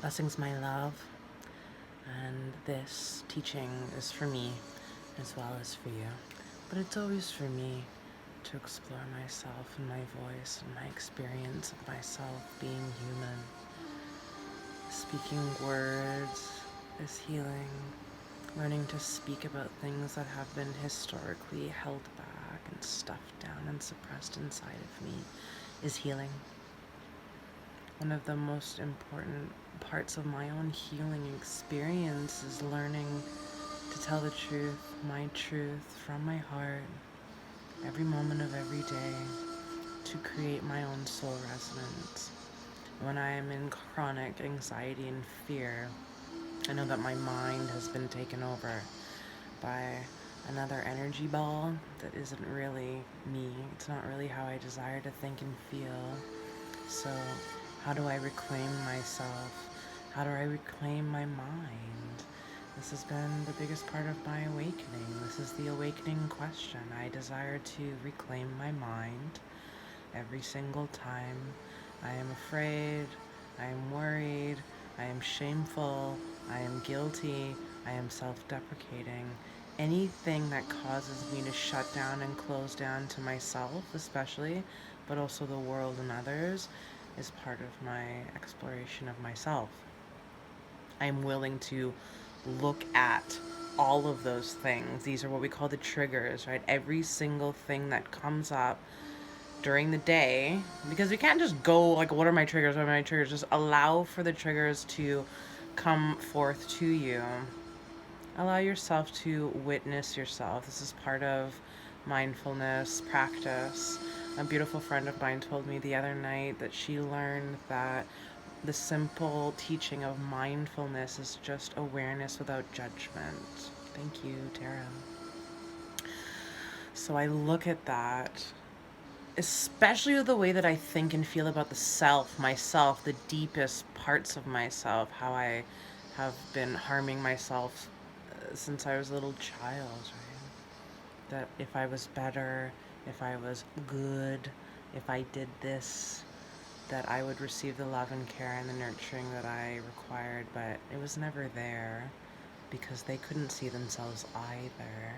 Blessings, my love, and this teaching is for me as well as for you. But it's always for me to explore myself and my voice and my experience of myself being human. Speaking words is healing. Learning to speak about things that have been historically held back and stuffed down and suppressed inside of me is healing. One of the most important parts of my own healing experience is learning to tell the truth, my truth, from my heart, every moment of every day, to create my own soul resonance. When I am in chronic anxiety and fear, I know that my mind has been taken over by another energy ball that isn't really me. It's not really how I desire to think and feel. So how do I reclaim myself? How do I reclaim my mind? This has been the biggest part of my awakening. This is the awakening question. I desire to reclaim my mind every single time I am afraid, I am worried, I am shameful, I am guilty, I am self-deprecating. Anything that causes me to shut down and close down to myself, especially, but also the world and others, is part of my exploration of myself. I'm willing to look at all of those things. These are what we call the triggers, right? Every single thing that comes up during the day, because we can't just go like, what are my triggers? What are my triggers? Just allow for the triggers to come forth to you. Allow yourself to witness yourself. This is part of mindfulness practice. A beautiful friend of mine told me the other night that she learned that the simple teaching of mindfulness is just awareness without judgment. Thank you, Tara. So I look at that, especially with the way that I think and feel about the self, myself, the deepest parts of myself, how I have been harming myself since I was a little child, right? That if I was better, if I was good, if I did this, that I would receive the love and care and the nurturing that I required, but it was never there because they couldn't see themselves either.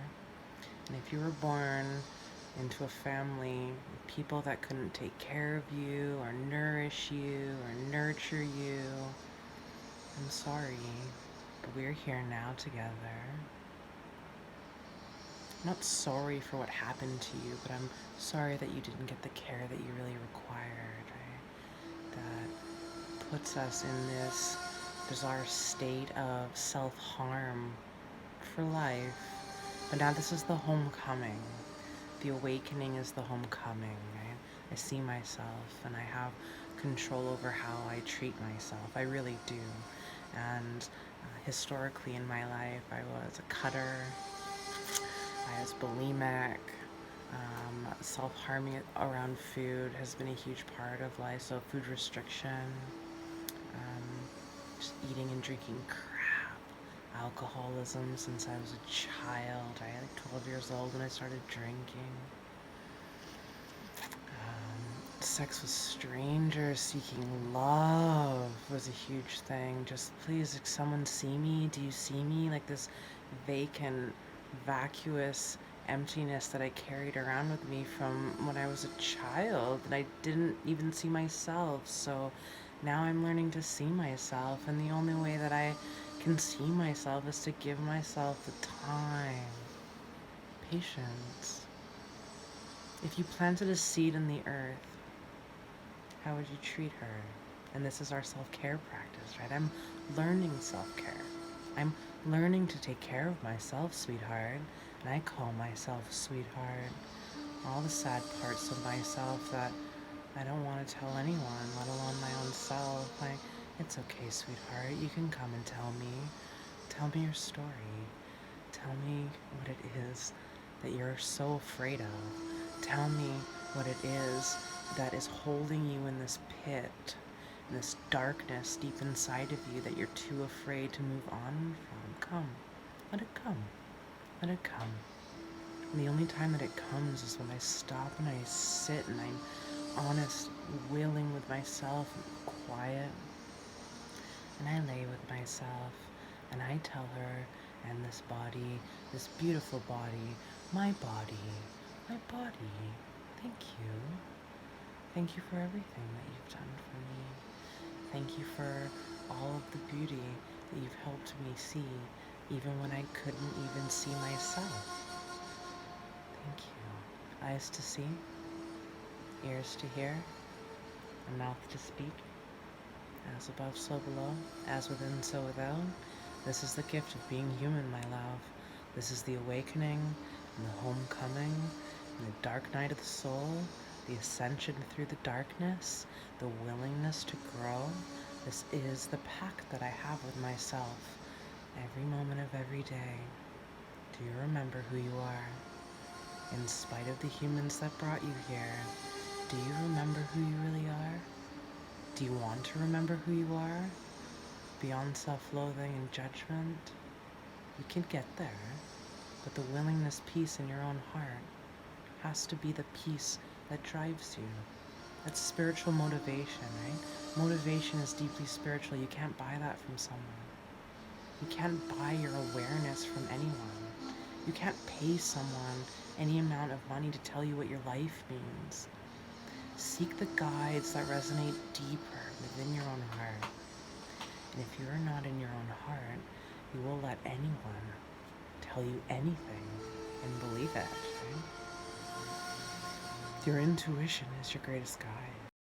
And if you were born into a family with people that couldn't take care of you or nourish you or nurture you, I'm sorry, but we're here now together. I'm not sorry for what happened to you, but I'm sorry that you didn't get the care that you really required, right? That puts us in this bizarre state of self-harm for life. But now this is the homecoming. The awakening is the homecoming, right? I see myself and I have control over how I treat myself. I really do. And historically in my life, I was a cutter, I was bulimic, self-harming around food has been a huge part of life, so food restriction, just eating and drinking crap, alcoholism since I was a child. I was like 12 years old when I started drinking. Sex with strangers, seeking love was a huge thing. Just please, someone see me? Do you see me? Like this vacant, vacuous emptiness that I carried around with me from when I was a child, and I didn't even see myself. So now I'm learning to see myself, and the only way that I can see myself is to give myself the time, patience. If you planted a seed in the earth, how would you treat her? And this is our self-care practice, right? I'm learning self-care. I'm learning to take care of myself, sweetheart. And I call myself sweetheart. All the sad parts of myself that I don't want to tell anyone, let alone my own self. Like, it's okay, sweetheart. You can come and tell me. Tell me your story. Tell me what it is that you're so afraid of. Tell me what it is that is holding you in this pit, in this darkness deep inside of you that you're too afraid to move on from. Come. Let it come. Let it come. And the only time that it comes is when I stop and I sit and I'm honest, willing with myself, and quiet, And I lay with myself, and I tell her, and this body, this beautiful body, my body, thank you. Thank you for everything that you've done for me. Thank you for all of the beauty that you've helped me see, even when I couldn't even see myself. Thank you. Eyes to see, ears to hear, a mouth to speak. As above, so below, as within, so without. This is the gift of being human, my love. This is the awakening and the homecoming and the dark night of the soul, the ascension through the darkness, the willingness to grow. This is the pact that I have with myself every moment of every day. Do you remember who you are? In spite of the humans that brought you here, do you remember who you really are? Do you want to remember who you are? Beyond self-loathing and judgment? You can get there, but the willingness, peace in your own heart has to be the peace that drives you. That's spiritual motivation, right? Motivation is deeply spiritual. You can't buy that from someone. You can't buy your awareness from anyone. You can't pay someone any amount of money to tell you what your life means. Seek the guides that resonate deeper within your own heart. And if you are not in your own heart, you will let anyone tell you anything and believe it, right? Your intuition is your greatest guide.